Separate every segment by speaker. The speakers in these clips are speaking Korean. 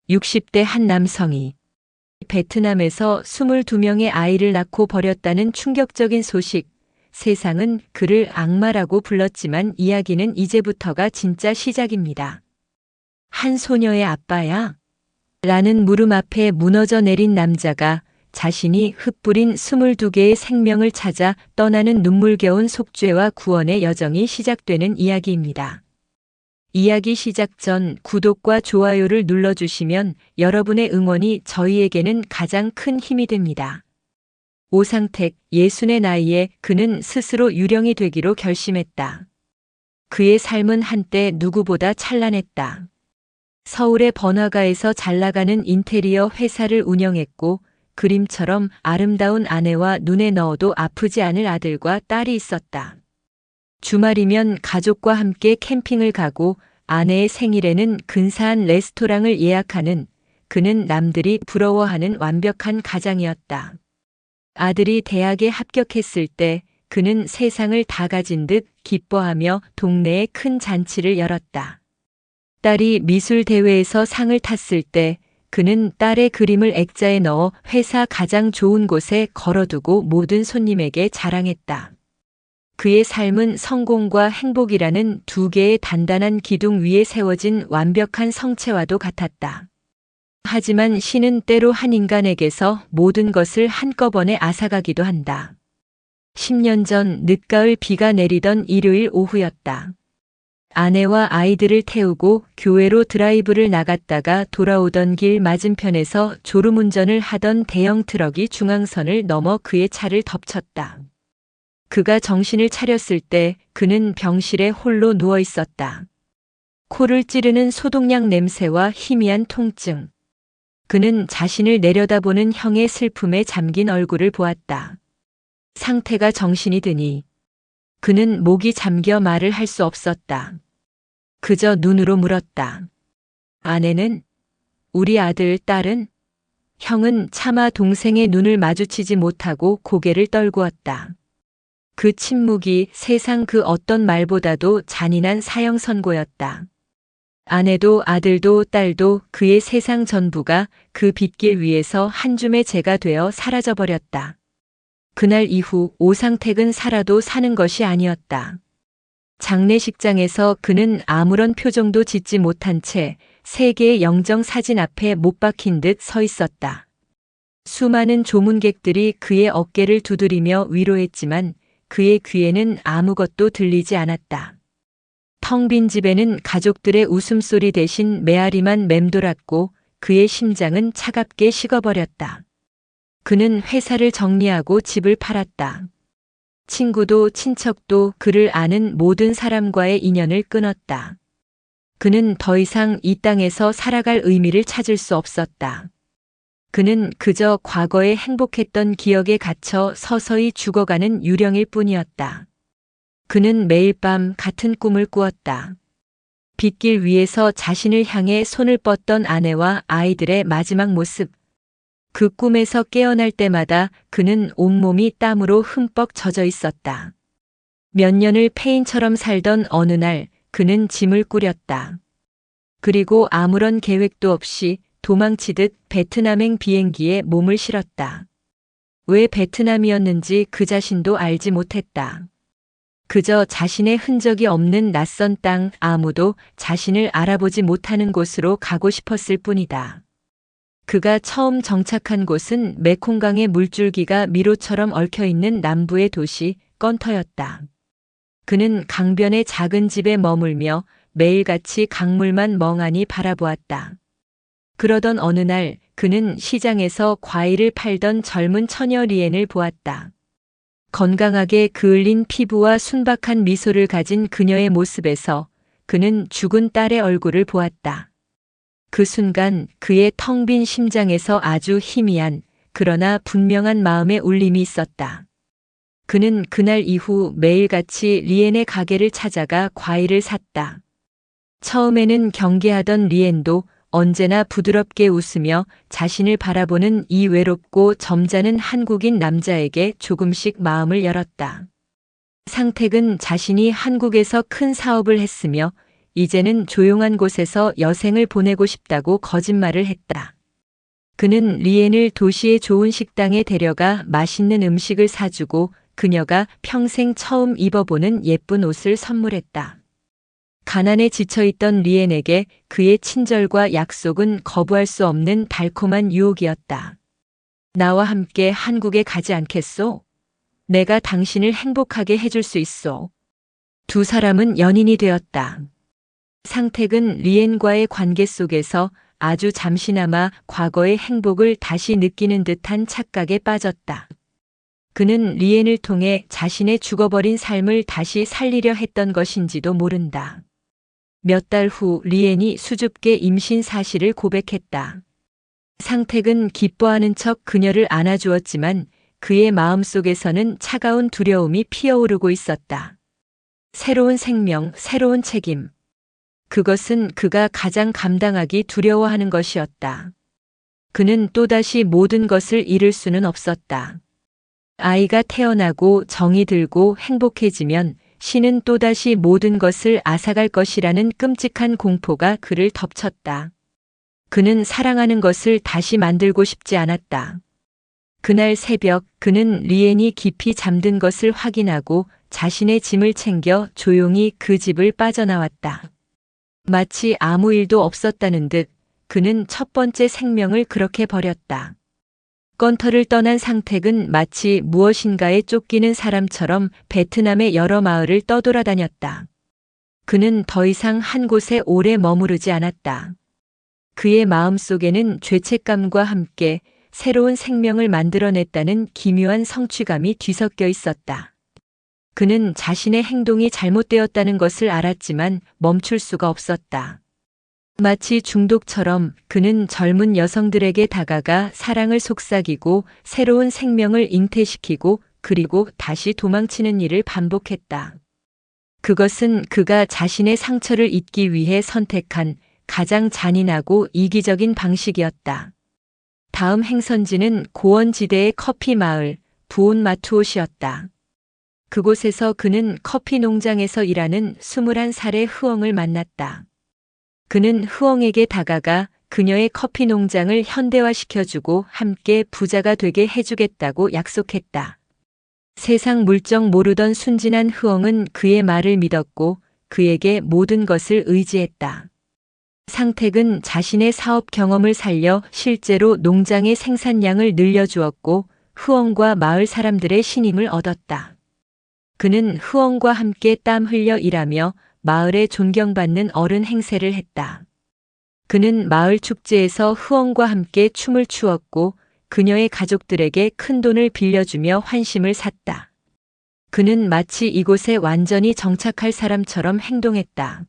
Speaker 1: 60대 한 남성이 베트남에서 22명의 아이를 낳고 버렸다는 충격적인 소식. 세상은 그를 악마라고 불렀지만 이야기는 이제부터가 진짜 시작입니다. 한 소녀의 아빠야? 라는 물음 앞에 무너져 내린 남자가 자신이 흩뿌린 22개의 생명을 찾아 떠나는 눈물겨운 속죄와 구원의 여정이 시작되는 이야기입니다. 이야기 시작 전 구독과 좋아요를 눌러주시면 여러분의 응원이 저희에게는 가장 큰 힘이 됩니다. 오상택, 60의 나이에 그는 스스로 유령이 되기로 결심했다. 그의 삶은 한때 누구보다 찬란했다. 서울의 번화가에서 잘나가는 인테리어 회사를 운영했고 그림처럼 아름다운 아내와 눈에 넣어도 아프지 않을 아들과 딸이 있었다. 주말이면 가족과 함께 캠핑을 가고 아내의 생일에는 근사한 레스토랑을 예약하는 그는 남들이 부러워하는 완벽한 가장이었다. 아들이 대학에 합격했을 때 그는 세상을 다 가진 듯 기뻐하며 동네에 큰 잔치를 열었다. 딸이 미술 대회에서 상을 탔을 때 그는 딸의 그림을 액자에 넣어 회사 가장 좋은 곳에 걸어두고 모든 손님에게 자랑했다. 그의 삶은 성공과 행복이라는 두 개의 단단한 기둥 위에 세워진 완벽한 성체와도 같았다. 하지만 신은 때로 한 인간에게서 모든 것을 한꺼번에 앗아가기도 한다. 10년 전 늦가을 비가 내리던 일요일 오후였다. 아내와 아이들을 태우고 교회로 드라이브를 나갔다가 돌아오던 길 맞은편에서 졸음운전을 하던 대형 트럭이 중앙선을 넘어 그의 차를 덮쳤다. 그가 정신을 차렸을 때 그는 병실에 홀로 누워 있었다. 코를 찌르는 소독약 냄새와 희미한 통증. 그는 자신을 내려다보는 형의 슬픔에 잠긴 얼굴을 보았다. 상태가 정신이 드니 그는 목이 잠겨 말을 할 수 없었다. 그저 눈으로 물었다. 아내는? 우리 아들, 딸은? 형은 차마 동생의 눈을 마주치지 못하고 고개를 떨구었다. 그 침묵이 세상 그 어떤 말보다도 잔인한 사형 선고였다. 아내도 아들도 딸도 그의 세상 전부가 그 빗길 위에서 한 줌의 재가 되어 사라져버렸다. 그날 이후 오상택은 살아도 사는 것이 아니었다. 장례식장에서 그는 아무런 표정도 짓지 못한 채 세 개의 영정 사진 앞에 못 박힌 듯 서 있었다. 수많은 조문객들이 그의 어깨를 두드리며 위로했지만 그의 귀에는 아무것도 들리지 않았다. 텅 빈 집에는 가족들의 웃음소리 대신 메아리만 맴돌았고 그의 심장은 차갑게 식어버렸다. 그는 회사를 정리하고 집을 팔았다. 친구도 친척도 그를 아는 모든 사람과의 인연을 끊었다. 그는 더 이상 이 땅에서 살아갈 의미를 찾을 수 없었다. 그는 그저 과거에 행복했던 기억에 갇혀 서서히 죽어가는 유령일 뿐이었다. 그는 매일 밤 같은 꿈을 꾸었다. 빗길 위에서 자신을 향해 손을 뻗던 아내와 아이들의 마지막 모습. 그 꿈에서 깨어날 때마다 그는 온몸이 땀으로 흠뻑 젖어 있었다. 몇 년을 폐인처럼 살던 어느 날 그는 짐을 꾸렸다. 그리고 아무런 계획도 없이 도망치듯 베트남행 비행기에 몸을 실었다. 왜 베트남이었는지 그 자신도 알지 못했다. 그저 자신의 흔적이 없는 낯선 땅, 아무도 자신을 알아보지 못하는 곳으로 가고 싶었을 뿐이다. 그가 처음 정착한 곳은 메콩강의 물줄기가 미로처럼 얽혀있는 남부의 도시 건터였다. 그는 강변의 작은 집에 머물며 매일같이 강물만 멍하니 바라보았다. 그러던 어느 날 그는 시장에서 과일을 팔던 젊은 처녀 리엔을 보았다. 건강하게 그을린 피부와 순박한 미소를 가진 그녀의 모습에서 그는 죽은 딸의 얼굴을 보았다. 그 순간 그의 텅 빈 심장에서 아주 희미한 그러나 분명한 마음의 울림이 있었다. 그는 그날 이후 매일같이 리엔의 가게를 찾아가 과일을 샀다. 처음에는 경계하던 리엔도 언제나 부드럽게 웃으며 자신을 바라보는 이 외롭고 점잖은 한국인 남자에게 조금씩 마음을 열었다. 상택은 자신이 한국에서 큰 사업을 했으며 이제는 조용한 곳에서 여생을 보내고 싶다고 거짓말을 했다. 그는 리엔을 도시의 좋은 식당에 데려가 맛있는 음식을 사주고 그녀가 평생 처음 입어보는 예쁜 옷을 선물했다. 가난에 지쳐있던 리엔에게 그의 친절과 약속은 거부할 수 없는 달콤한 유혹이었다. 나와 함께 한국에 가지 않겠소? 내가 당신을 행복하게 해줄 수 있소. 두 사람은 연인이 되었다. 상택은 리엔과의 관계 속에서 아주 잠시나마 과거의 행복을 다시 느끼는 듯한 착각에 빠졌다. 그는 리엔을 통해 자신의 죽어버린 삶을 다시 살리려 했던 것인지도 모른다. 몇 달 후 리엔이 수줍게 임신 사실을 고백했다. 상택은 기뻐하는 척 그녀를 안아주었지만 그의 마음속에서는 차가운 두려움이 피어오르고 있었다. 새로운 생명, 새로운 책임. 그것은 그가 가장 감당하기 두려워하는 것이었다. 그는 또다시 모든 것을 잃을 수는 없었다. 아이가 태어나고 정이 들고 행복해지면 신은 또다시 모든 것을 앗아갈 것이라는 끔찍한 공포가 그를 덮쳤다. 그는 사랑하는 것을 다시 만들고 싶지 않았다. 그날 새벽 그는 리엔이 깊이 잠든 것을 확인하고 자신의 짐을 챙겨 조용히 그 집을 빠져나왔다. 마치 아무 일도 없었다는 듯 그는 첫 번째 생명을 그렇게 버렸다. 건터를 떠난 상택은 마치 무엇인가에 쫓기는 사람처럼 베트남의 여러 마을을 떠돌아다녔다. 그는 더 이상 한 곳에 오래 머무르지 않았다. 그의 마음속에는 죄책감과 함께 새로운 생명을 만들어냈다는 기묘한 성취감이 뒤섞여 있었다. 그는 자신의 행동이 잘못되었다는 것을 알았지만 멈출 수가 없었다. 마치 중독처럼 그는 젊은 여성들에게 다가가 사랑을 속삭이고 새로운 생명을 잉태시키고 그리고 다시 도망치는 일을 반복했다. 그것은 그가 자신의 상처를 잊기 위해 선택한 가장 잔인하고 이기적인 방식이었다. 다음 행선지는 고원지대의 커피 마을 부온마투옷이었다. 그곳에서 그는 커피 농장에서 일하는 21살의 흐엉을 만났다. 그는 흐엉에게 다가가 그녀의 커피 농장을 현대화시켜주고 함께 부자가 되게 해주겠다고 약속했다. 세상 물정 모르던 순진한 흐엉은 그의 말을 믿었고 그에게 모든 것을 의지했다. 상택은 자신의 사업 경험을 살려 실제로 농장의 생산량을 늘려주었고 흐엉과 마을 사람들의 신임을 얻었다. 그는 흐엉과 함께 땀 흘려 일하며 마을에 존경받는 어른 행세를 했다. 그는 마을 축제에서 흐엉과 함께 춤을 추었고 그녀의 가족들에게 큰 돈을 빌려주며 환심을 샀다. 그는 마치 이곳에 완전히 정착할 사람처럼 행동했다.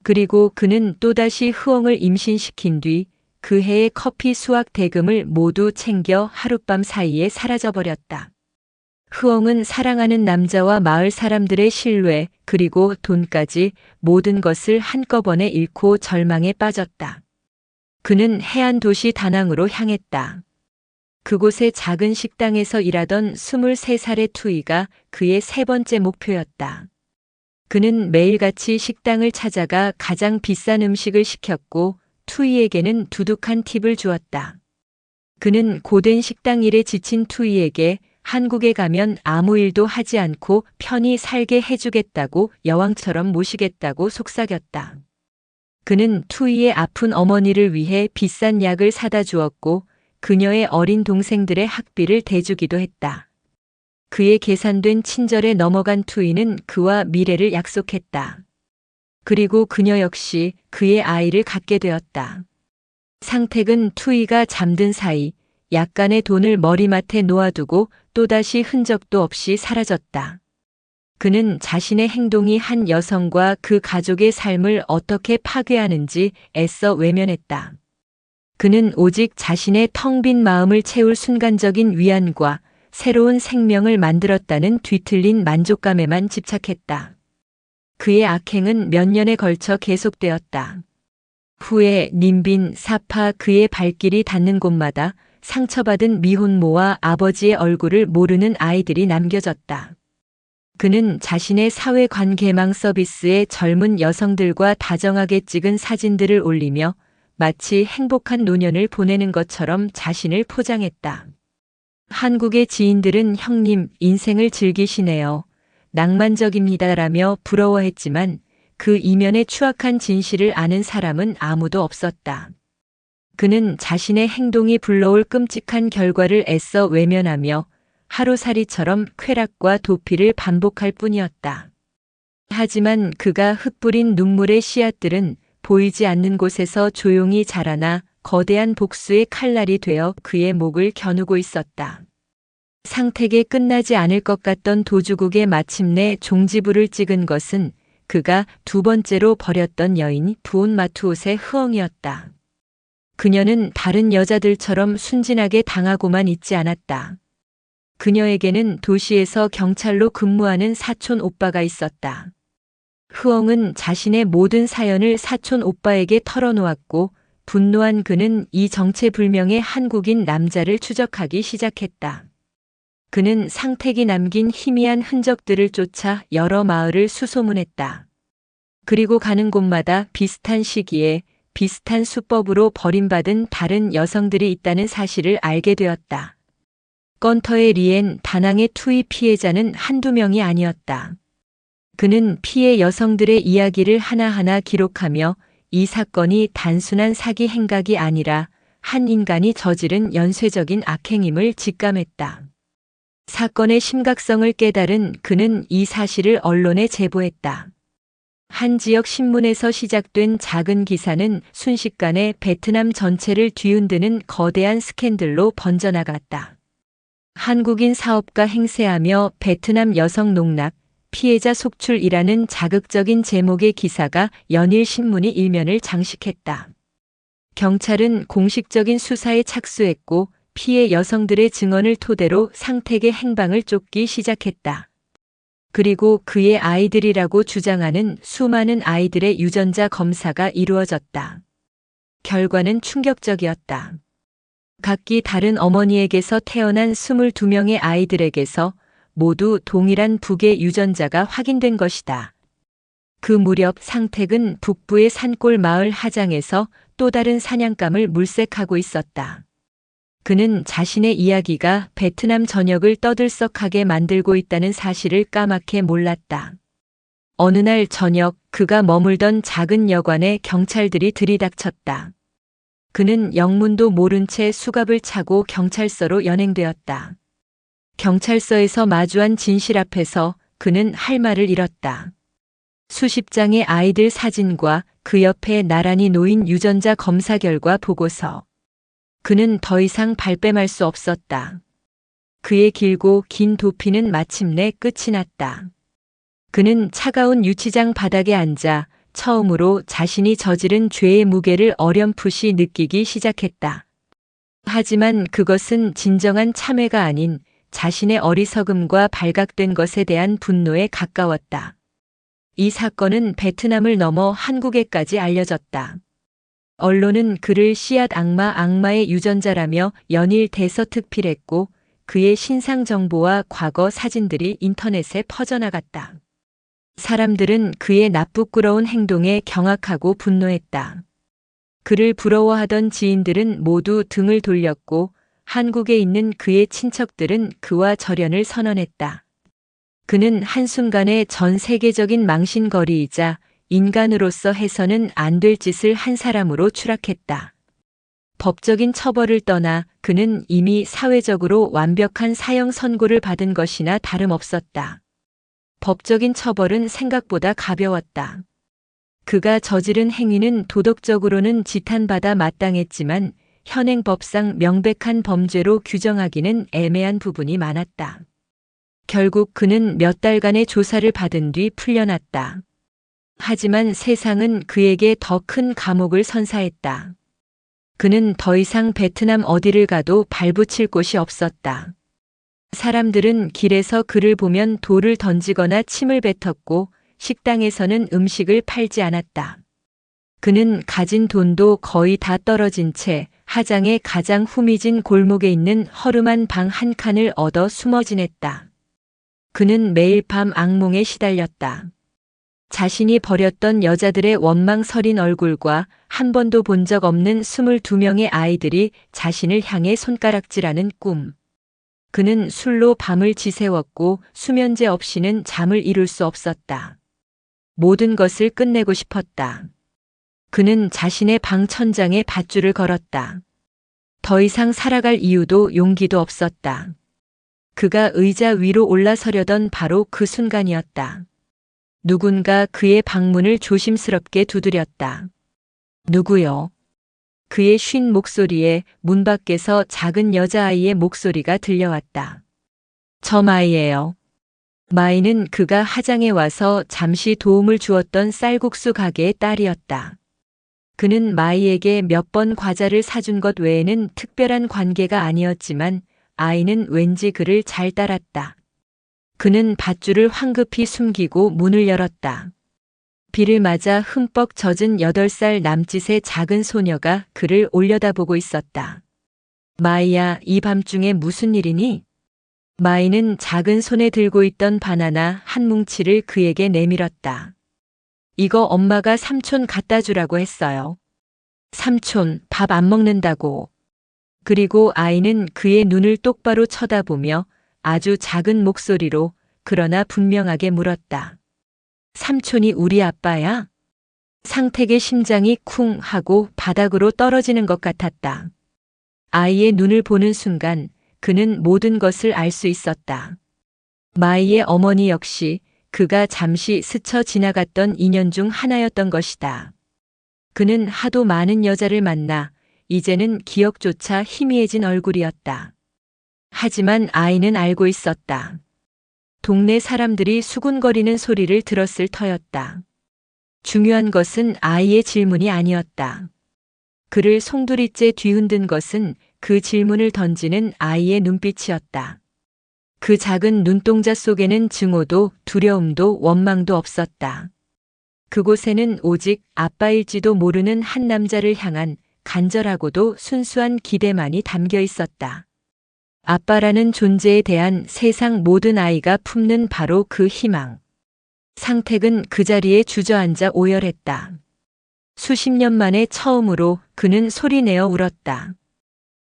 Speaker 1: 그리고 그는 또다시 흐엉을 임신시킨 뒤 그 해의 커피 수확 대금을 모두 챙겨 하룻밤 사이에 사라져버렸다. 흐엉은 사랑하는 남자와 마을 사람들의 신뢰 그리고 돈까지 모든 것을 한꺼번에 잃고 절망에 빠졌다. 그는 해안 도시 다낭으로 향했다. 그곳의 작은 식당에서 일하던 23살의 투이가 그의 세 번째 목표였다. 그는 매일같이 식당을 찾아가 가장 비싼 음식을 시켰고 투이에게는 두둑한 팁을 주었다. 그는 고된 식당 일에 지친 투이에게 한국에 가면 아무 일도 하지 않고 편히 살게 해주겠다고 여왕처럼 모시겠다고 속삭였다. 그는 투이의 아픈 어머니를 위해 비싼 약을 사다 주었고 그녀의 어린 동생들의 학비를 대주기도 했다. 그의 계산된 친절에 넘어간 투이는 그와 미래를 약속했다. 그리고 그녀 역시 그의 아이를 갖게 되었다. 상택은 투이가 잠든 사이 약간의 돈을 머리맡에 놓아두고 또다시 흔적도 없이 사라졌다. 그는 자신의 행동이 한 여성과 그 가족의 삶을 어떻게 파괴하는지 애써 외면했다. 그는 오직 자신의 텅 빈 마음을 채울 순간적인 위안과 새로운 생명을 만들었다는 뒤틀린 만족감에만 집착했다. 그의 악행은 몇 년에 걸쳐 계속되었다. 후에 님빈, 사파 그의 발길이 닿는 곳마다 상처받은 미혼모와 아버지의 얼굴을 모르는 아이들이 남겨졌다. 그는 자신의 사회관 개망 서비스에 젊은 여성들과 다정하게 찍은 사진들을 올리며 마치 행복한 노년을 보내는 것처럼 자신을 포장했다. 한국의 지인들은 형님, 인생을 즐기시네요. 낭만적입니다라며 부러워했지만 그 이면의 추악한 진실을 아는 사람은 아무도 없었다. 그는 자신의 행동이 불러올 끔찍한 결과를 애써 외면하며 하루살이처럼 쾌락과 도피를 반복할 뿐이었다. 하지만 그가 흩뿌린 눈물의 씨앗들은 보이지 않는 곳에서 조용히 자라나 거대한 복수의 칼날이 되어 그의 목을 겨누고 있었다. 상택에 끝나지 않을 것 같던 도주국에 마침내 종지부를 찍은 것은 그가 두 번째로 버렸던 여인 부온 마투옷의 흐엉이었다. 그녀는 다른 여자들처럼 순진하게 당하고만 있지 않았다. 그녀에게는 도시에서 경찰로 근무하는 사촌 오빠가 있었다. 흐엉은 자신의 모든 사연을 사촌 오빠에게 털어놓았고 분노한 그는 이 정체불명의 한국인 남자를 추적하기 시작했다. 그는 상택이 남긴 희미한 흔적들을 쫓아 여러 마을을 수소문했다. 그리고 가는 곳마다 비슷한 시기에 비슷한 수법으로 버림받은 다른 여성들이 있다는 사실을 알게 되었다. 건터의 리엔 다낭의 투이 피해자는 한두 명이 아니었다. 그는 피해 여성들의 이야기를 하나하나 기록하며 이 사건이 단순한 사기 행각이 아니라 한 인간이 저지른 연쇄적인 악행임을 직감했다. 사건의 심각성을 깨달은 그는 이 사실을 언론에 제보했다. 한 지역 신문에서 시작된 작은 기사는 순식간에 베트남 전체를 뒤흔드는 거대한 스캔들로 번져나갔다. 한국인 사업가 행세하며 베트남 여성 농락, 피해자 속출이라는 자극적인 제목의 기사가 연일 신문이 일면을 장식했다. 경찰은 공식적인 수사에 착수했고 피해 여성들의 증언을 토대로 상택의 행방을 쫓기 시작했다. 그리고 그의 아이들이라고 주장하는 수많은 아이들의 유전자 검사가 이루어졌다. 결과는 충격적이었다. 각기 다른 어머니에게서 태어난 22명의 아이들에게서 모두 동일한 북의 유전자가 확인된 것이다. 그 무렵 상택은 북부의 산골 마을 하장에서 또 다른 사냥감을 물색하고 있었다. 그는 자신의 이야기가 베트남 전역을 떠들썩하게 만들고 있다는 사실을 까맣게 몰랐다. 어느 날 저녁 그가 머물던 작은 여관에 경찰들이 들이닥쳤다. 그는 영문도 모른 채 수갑을 차고 경찰서로 연행되었다. 경찰서에서 마주한 진실 앞에서 그는 할 말을 잃었다. 수십 장의 아이들 사진과 그 옆에 나란히 놓인 유전자 검사 결과 보고서. 그는 더 이상 발뺌할 수 없었다. 그의 길고 긴 도피는 마침내 끝이 났다. 그는 차가운 유치장 바닥에 앉아 처음으로 자신이 저지른 죄의 무게를 어렴풋이 느끼기 시작했다. 하지만 그것은 진정한 참회가 아닌 자신의 어리석음과 발각된 것에 대한 분노에 가까웠다. 이 사건은 베트남을 넘어 한국에까지 알려졌다. 언론은 그를 씨앗 악마의 유전자라며 연일 대서특필했고 그의 신상 정보와 과거 사진들이 인터넷에 퍼져나갔다. 사람들은 그의 나쁘끄러운 행동에 경악하고 분노했다. 그를 부러워하던 지인들은 모두 등을 돌렸고 한국에 있는 그의 친척들은 그와 절연을 선언했다. 그는 한순간에 전 세계적인 망신거리이자 인간으로서 해서는 안 될 짓을 한 사람으로 추락했다. 법적인 처벌을 떠나 그는 이미 사회적으로 완벽한 사형 선고를 받은 것이나 다름없었다. 법적인 처벌은 생각보다 가벼웠다. 그가 저지른 행위는 도덕적으로는 지탄받아 마땅했지만 현행법상 명백한 범죄로 규정하기는 애매한 부분이 많았다. 결국 그는 몇 달간의 조사를 받은 뒤 풀려났다. 하지만 세상은 그에게 더 큰 감옥을 선사했다. 그는 더 이상 베트남 어디를 가도 발붙일 곳이 없었다. 사람들은 길에서 그를 보면 돌을 던지거나 침을 뱉었고 식당에서는 음식을 팔지 않았다. 그는 가진 돈도 거의 다 떨어진 채 하장의 가장 후미진 골목에 있는 허름한 방 한 칸을 얻어 숨어 지냈다. 그는 매일 밤 악몽에 시달렸다. 자신이 버렸던 여자들의 원망서린 얼굴과 한 번도 본 적 없는 22명의 아이들이 자신을 향해 손가락질하는 꿈. 그는 술로 밤을 지새웠고 수면제 없이는 잠을 이룰 수 없었다. 모든 것을 끝내고 싶었다. 그는 자신의 방 천장에 밧줄을 걸었다. 더 이상 살아갈 이유도 용기도 없었다. 그가 의자 위로 올라서려던 바로 그 순간이었다. 누군가 그의 방문을 조심스럽게 두드렸다. 누구요? 그의 쉰 목소리에 문 밖에서 작은 여자아이의 목소리가 들려왔다. 저 마이예요. 마이는 그가 하장에 와서 잠시 도움을 주었던 쌀국수 가게의 딸이었다. 그는 마이에게 몇 번 과자를 사준 것 외에는 특별한 관계가 아니었지만 아이는 왠지 그를 잘 따랐다. 그는 밧줄을 황급히 숨기고 문을 열었다. 비를 맞아 흠뻑 젖은 8살 남짓의 작은 소녀가 그를 올려다보고 있었다. 마이야, 이 밤중에 무슨 일이니? 마이는 작은 손에 들고 있던 바나나 한 뭉치를 그에게 내밀었다. 이거 엄마가 삼촌 갖다 주라고 했어요. 삼촌, 밥 안 먹는다고. 그리고 아이는 그의 눈을 똑바로 쳐다보며 아주 작은 목소리로 그러나 분명하게 물었다. 삼촌이 우리 아빠야? 상택의 심장이 쿵 하고 바닥으로 떨어지는 것 같았다. 아이의 눈을 보는 순간 그는 모든 것을 알 수 있었다. 마이의 어머니 역시 그가 잠시 스쳐 지나갔던 인연 중 하나였던 것이다. 그는 하도 많은 여자를 만나 이제는 기억조차 희미해진 얼굴이었다. 하지만 아이는 알고 있었다. 동네 사람들이 수군거리는 소리를 들었을 터였다. 중요한 것은 아이의 질문이 아니었다. 그를 송두리째 뒤흔든 것은 그 질문을 던지는 아이의 눈빛이었다. 그 작은 눈동자 속에는 증오도 두려움도 원망도 없었다. 그곳에는 오직 아빠일지도 모르는 한 남자를 향한 간절하고도 순수한 기대만이 담겨 있었다. 아빠라는 존재에 대한 세상 모든 아이가 품는 바로 그 희망. 상택은 그 자리에 주저앉아 오열했다. 수십 년 만에 처음으로 그는 소리내어 울었다.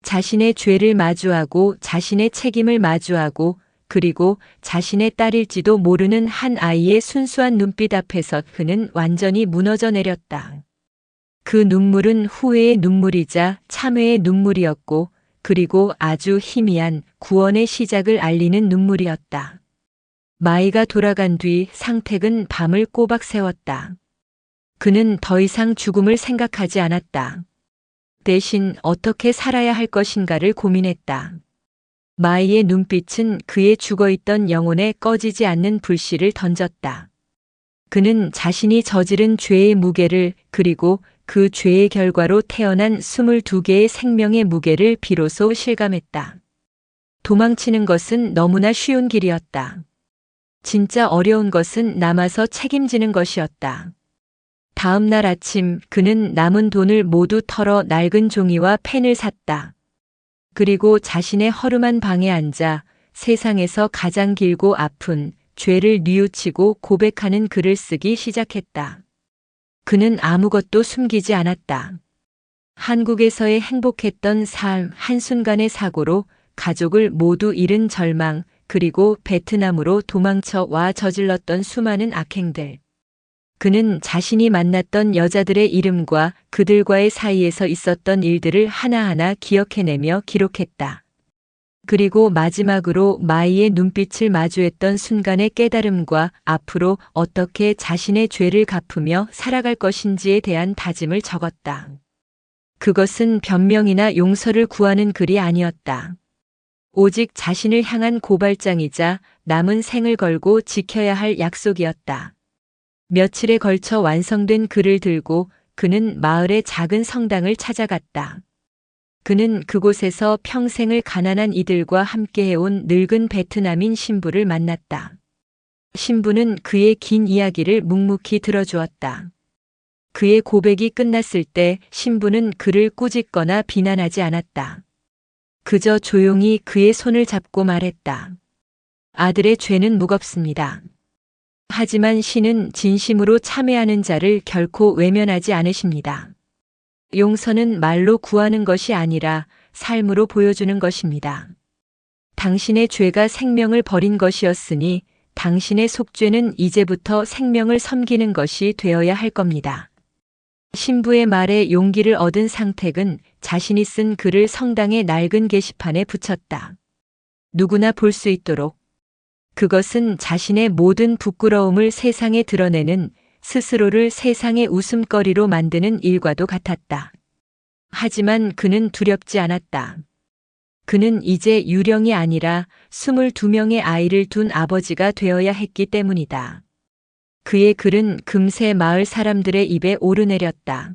Speaker 1: 자신의 죄를 마주하고 자신의 책임을 마주하고 그리고 자신의 딸일지도 모르는 한 아이의 순수한 눈빛 앞에서 그는 완전히 무너져 내렸다. 그 눈물은 후회의 눈물이자 참회의 눈물이었고 그리고 아주 희미한 구원의 시작을 알리는 눈물이었다. 마이가 돌아간 뒤 상택은 밤을 꼬박 새웠다. 그는 더 이상 죽음을 생각하지 않았다. 대신 어떻게 살아야 할 것인가를 고민했다. 마이의 눈빛은 그의 죽어있던 영혼에 꺼지지 않는 불씨를 던졌다. 그는 자신이 저지른 죄의 무게를 그리고 그 죄의 결과로 태어난 22개의 생명의 무게를 비로소 실감했다. 도망치는 것은 너무나 쉬운 길이었다. 진짜 어려운 것은 남아서 책임지는 것이었다. 다음 날 아침 그는 남은 돈을 모두 털어 낡은 종이와 펜을 샀다. 그리고 자신의 허름한 방에 앉아 세상에서 가장 길고 아픈 죄를 뉘우치고 고백하는 글을 쓰기 시작했다. 그는 아무것도 숨기지 않았다. 한국에서의 행복했던 삶 한순간의 사고로 가족을 모두 잃은 절망, 그리고 베트남으로 도망쳐 와 저질렀던 수많은 악행들. 그는 자신이 만났던 여자들의 이름과 그들과의 사이에서 있었던 일들을 하나하나 기억해내며 기록했다. 그리고 마지막으로 마이의 눈빛을 마주했던 순간의 깨달음과 앞으로 어떻게 자신의 죄를 갚으며 살아갈 것인지에 대한 다짐을 적었다. 그것은 변명이나 용서를 구하는 글이 아니었다. 오직 자신을 향한 고발장이자 남은 생을 걸고 지켜야 할 약속이었다. 며칠에 걸쳐 완성된 글을 들고 그는 마을의 작은 성당을 찾아갔다. 그는 그곳에서 평생을 가난한 이들과 함께 해온 늙은 베트남인 신부를 만났다. 신부는 그의 긴 이야기를 묵묵히 들어주었다. 그의 고백이 끝났을 때 신부는 그를 꾸짖거나 비난하지 않았다. 그저 조용히 그의 손을 잡고 말했다. 아들의 죄는 무겁습니다. 하지만 신은 진심으로 참회하는 자를 결코 외면하지 않으십니다. 용서는 말로 구하는 것이 아니라 삶으로 보여주는 것입니다. 당신의 죄가 생명을 버린 것이었으니 당신의 속죄는 이제부터 생명을 섬기는 것이 되어야 할 겁니다. 신부의 말에 용기를 얻은 상택은 자신이 쓴 글을 성당의 낡은 게시판에 붙였다. 누구나 볼 수 있도록. 그것은 자신의 모든 부끄러움을 세상에 드러내는, 스스로를 세상의 웃음거리로 만드는 일과도 같았다. 하지만 그는 두렵지 않았다. 그는 이제 유령이 아니라 22명의 아이를 둔 아버지가 되어야 했기 때문이다. 그의 글은 금세 마을 사람들의 입에 오르내렸다.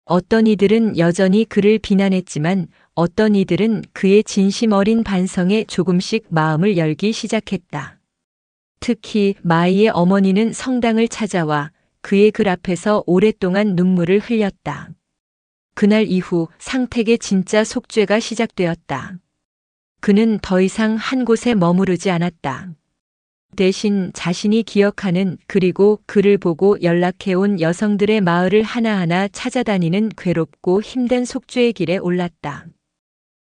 Speaker 1: 어떤 이들은 여전히 그를 비난했지만 어떤 이들은 그의 진심 어린 반성에 조금씩 마음을 열기 시작했다. 특히 마이의 어머니는 성당을 찾아와 그의 글 앞에서 오랫동안 눈물을 흘렸다. 그날 이후 상택의 진짜 속죄가 시작되었다. 그는 더 이상 한 곳에 머무르지 않았다. 대신 자신이 기억하는 그리고 그를 보고 연락해온 여성들의 마을을 하나하나 찾아다니는 괴롭고 힘든 속죄의 길에 올랐다.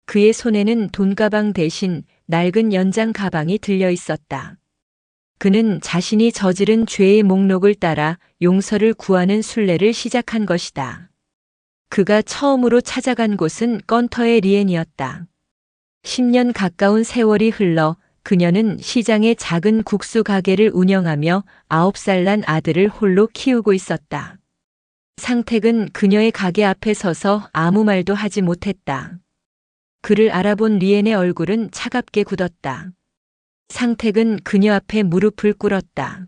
Speaker 1: 그의 손에는 돈가방 대신 낡은 연장 가방이 들려 있었다. 그는 자신이 저지른 죄의 목록을 따라 용서를 구하는 순례를 시작한 것이다. 그가 처음으로 찾아간 곳은 건터의 리엔이었다. 10년 가까운 세월이 흘러 그녀는 시장의 작은 국수 가게를 운영하며 9살 난 아들을 홀로 키우고 있었다. 상택은 그녀의 가게 앞에 서서 아무 말도 하지 못했다. 그를 알아본 리엔의 얼굴은 차갑게 굳었다. 상택은 그녀 앞에 무릎을 꿇었다.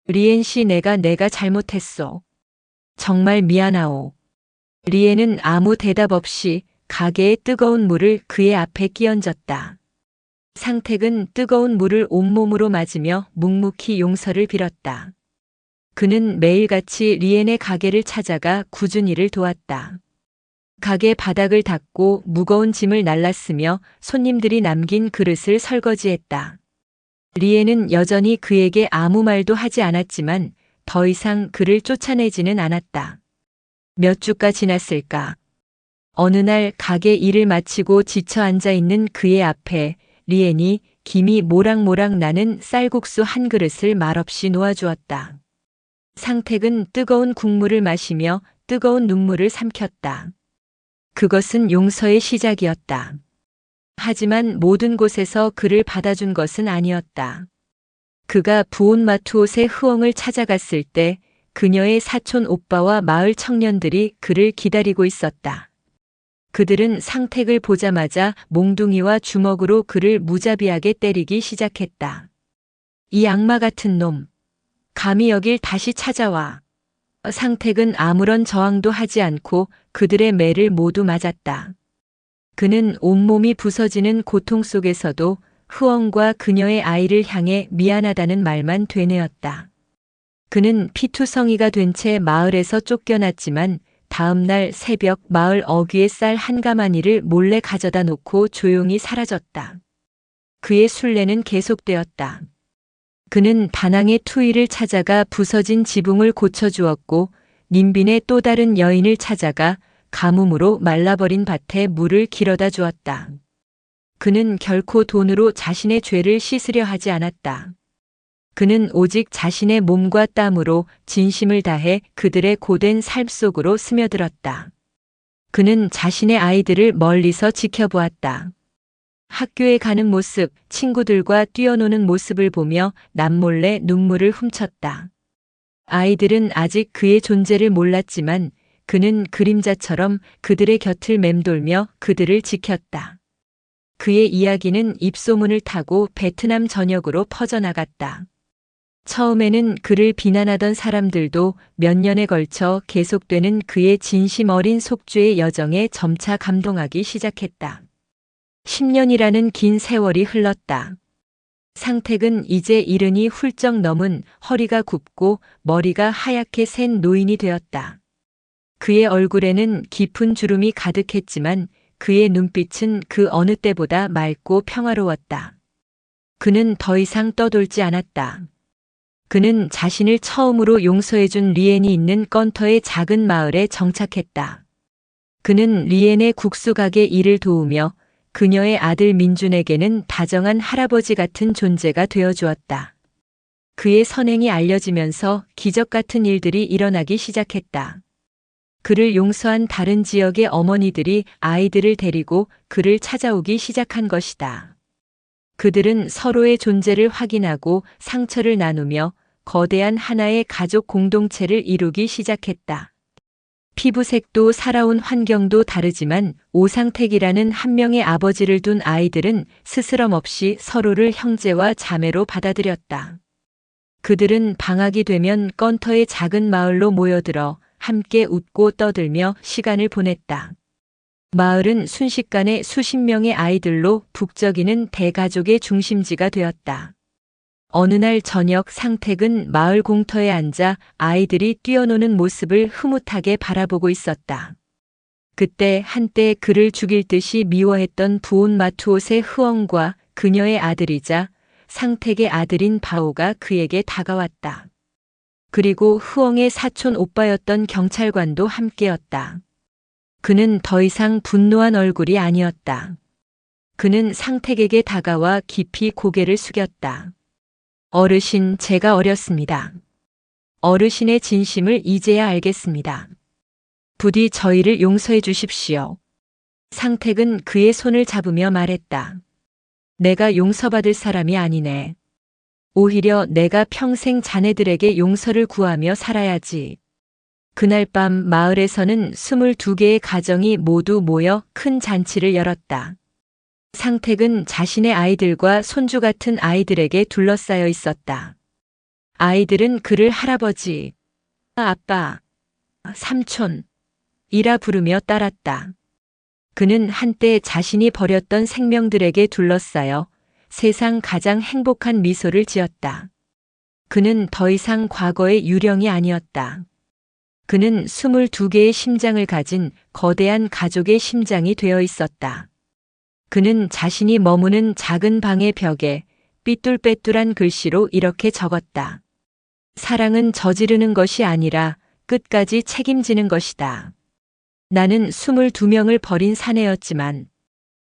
Speaker 1: 리엔 씨, 내가 잘못했소. 정말 미안하오. 리엔은 아무 대답 없이 가게의 뜨거운 물을 그의 앞에 끼얹었다. 상택은 뜨거운 물을 온몸으로 맞으며 묵묵히 용서를 빌었다. 그는 매일같이 리엔의 가게를 찾아가 꾸준히 일을 도왔다. 가게 바닥을 닦고 무거운 짐을 날랐으며 손님들이 남긴 그릇을 설거지했다. 리엔은 여전히 그에게 아무 말도 하지 않았지만 더 이상 그를 쫓아내지는 않았다. 몇 주가 지났을까? 어느 날 가게 일을 마치고 지쳐 앉아 있는 그의 앞에 리엔이 김이 모락모락 나는 쌀국수 한 그릇을 말없이 놓아주었다. 상택은 뜨거운 국물을 마시며 뜨거운 눈물을 삼켰다. 그것은 용서의 시작이었다. 하지만 모든 곳에서 그를 받아준 것은 아니었다. 그가 부온마투옷의 흐엉을 찾아갔을 때 그녀의 사촌 오빠와 마을 청년들이 그를 기다리고 있었다. 그들은 상택을 보자마자 몽둥이와 주먹으로 그를 무자비하게 때리기 시작했다. 이 악마 같은 놈. 감히 여길 다시 찾아와. 상택은 아무런 저항도 하지 않고 그들의 매를 모두 맞았다. 그는 온몸이 부서지는 고통 속에서도 흐엉과 그녀의 아이를 향해 미안하다는 말만 되뇌었다. 그는 피투성이가 된 채 마을에서 쫓겨났지만 다음 날 새벽 마을 어귀에 쌀 한 가마니를 몰래 가져다 놓고 조용히 사라졌다. 그의 순례는 계속되었다. 그는 다낭의 투이를 찾아가 부서진 지붕을 고쳐주었고 님빈의 또 다른 여인을 찾아가 가뭄으로 말라버린 밭에 물을 길어다 주었다. 그는 결코 돈으로 자신의 죄를 씻으려 하지 않았다. 그는 오직 자신의 몸과 땀으로 진심을 다해 그들의 고된 삶 속으로 스며들었다. 그는 자신의 아이들을 멀리서 지켜보았다. 학교에 가는 모습, 친구들과 뛰어노는 모습을 보며 남몰래 눈물을 훔쳤다. 아이들은 아직 그의 존재를 몰랐지만 그는 그림자처럼 그들의 곁을 맴돌며 그들을 지켰다. 그의 이야기는 입소문을 타고 베트남 전역으로 퍼져나갔다. 처음에는 그를 비난하던 사람들도 몇 년에 걸쳐 계속되는 그의 진심 어린 속죄의 여정에 점차 감동하기 시작했다. 10년이라는 긴 세월이 흘렀다. 상택은 이제 이른이 훌쩍 넘은 허리가 굽고 머리가 하얗게 샌 노인이 되었다. 그의 얼굴에는 깊은 주름이 가득했지만 그의 눈빛은 그 어느 때보다 맑고 평화로웠다. 그는 더 이상 떠돌지 않았다. 그는 자신을 처음으로 용서해준 리엔이 있는 건터의 작은 마을에 정착했다. 그는 리엔의 국수 가게 일을 도우며 그녀의 아들 민준에게는 다정한 할아버지 같은 존재가 되어주었다. 그의 선행이 알려지면서 기적 같은 일들이 일어나기 시작했다. 그를 용서한 다른 지역의 어머니들이 아이들을 데리고 그를 찾아오기 시작한 것이다. 그들은 서로의 존재를 확인하고 상처를 나누며 거대한 하나의 가족 공동체를 이루기 시작했다. 피부색도 살아온 환경도 다르지만 오상택이라는 한 명의 아버지를 둔 아이들은 스스럼 없이 서로를 형제와 자매로 받아들였다. 그들은 방학이 되면 건터의 작은 마을로 모여들어 함께 웃고 떠들며 시간을 보냈다. 마을은 순식간에 수십 명의 아이들로 북적이는 대가족의 중심지가 되었다. 어느 날 저녁 상택은 마을 공터에 앉아 아이들이 뛰어노는 모습을 흐뭇하게 바라보고 있었다. 그때 한때 그를 죽일 듯이 미워했던 부온 마투옷의 흐엉과 그녀의 아들이자 상택의 아들인 바오가 그에게 다가왔다. 그리고 흐엉의 사촌 오빠였던 경찰관도 함께였다. 그는 더 이상 분노한 얼굴이 아니었다. 그는 상택에게 다가와 깊이 고개를 숙였다. 어르신, 제가 어렸습니다. 어르신의 진심을 이제야 알겠습니다. 부디 저희를 용서해 주십시오. 상택은 그의 손을 잡으며 말했다. 내가 용서받을 사람이 아니네. 오히려 내가 평생 자네들에게 용서를 구하며 살아야지. 그날 밤 마을에서는 22개의 가정이 모두 모여 큰 잔치를 열었다. 상택은 자신의 아이들과 손주 같은 아이들에게 둘러싸여 있었다. 아이들은 그를 할아버지, 아빠, 삼촌, 이라 부르며 따랐다. 그는 한때 자신이 버렸던 생명들에게 둘러싸여 세상 가장 행복한 미소를 지었다. 그는 더 이상 과거의 유령이 아니었다. 그는 22개의 심장을 가진 거대한 가족의 심장이 되어 있었다. 그는 자신이 머무는 작은 방의 벽에 삐뚤빼뚤한 글씨로 이렇게 적었다. 사랑은 저지르는 것이 아니라 끝까지 책임지는 것이다. 나는 22명을 버린 사내였지만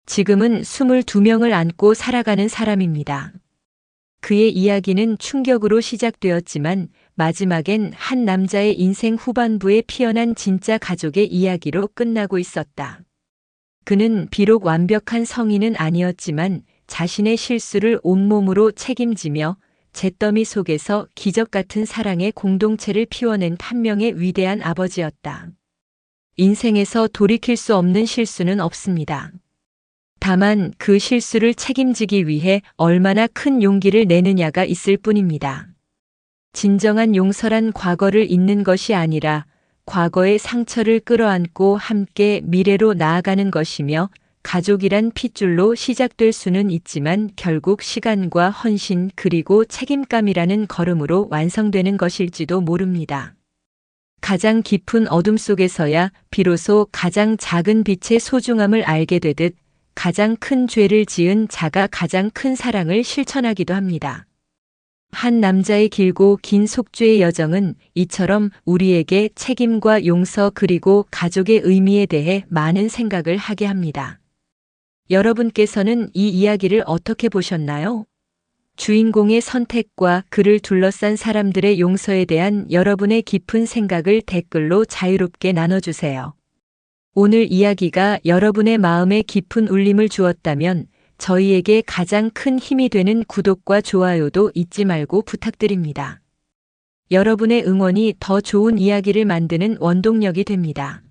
Speaker 1: 지금은 22명을 안고 살아가는 사람입니다. 그의 이야기는 충격으로 시작되었지만 마지막엔 한 남자의 인생 후반부에 피어난 진짜 가족의 이야기로 끝나고 있었다. 그는 비록 완벽한 성인은 아니었지만 자신의 실수를 온몸으로 책임지며 잿더미 속에서 기적 같은 사랑의 공동체를 피워낸 한 명의 위대한 아버지였다. 인생에서 돌이킬 수 없는 실수는 없습니다. 다만 그 실수를 책임지기 위해 얼마나 큰 용기를 내느냐가 있을 뿐입니다. 진정한 용서란 과거를 잊는 것이 아니라 과거의 상처를 끌어안고 함께 미래로 나아가는 것이며 가족이란 핏줄로 시작될 수는 있지만 결국 시간과 헌신 그리고 책임감이라는 걸음으로 완성되는 것일지도 모릅니다. 가장 깊은 어둠 속에서야 비로소 가장 작은 빛의 소중함을 알게 되듯 가장 큰 죄를 지은 자가 가장 큰 사랑을 실천하기도 합니다. 한 남자의 길고 긴 속죄의 여정은 이처럼 우리에게 책임과 용서 그리고 가족의 의미에 대해 많은 생각을 하게 합니다. 여러분께서는 이 이야기를 어떻게 보셨나요? 주인공의 선택과 그를 둘러싼 사람들의 용서에 대한 여러분의 깊은 생각을 댓글로 자유롭게 나눠주세요. 오늘 이야기가 여러분의 마음에 깊은 울림을 주었다면 저희에게 가장 큰 힘이 되는 구독과 좋아요도 잊지 말고 부탁드립니다. 여러분의 응원이 더 좋은 이야기를 만드는 원동력이 됩니다.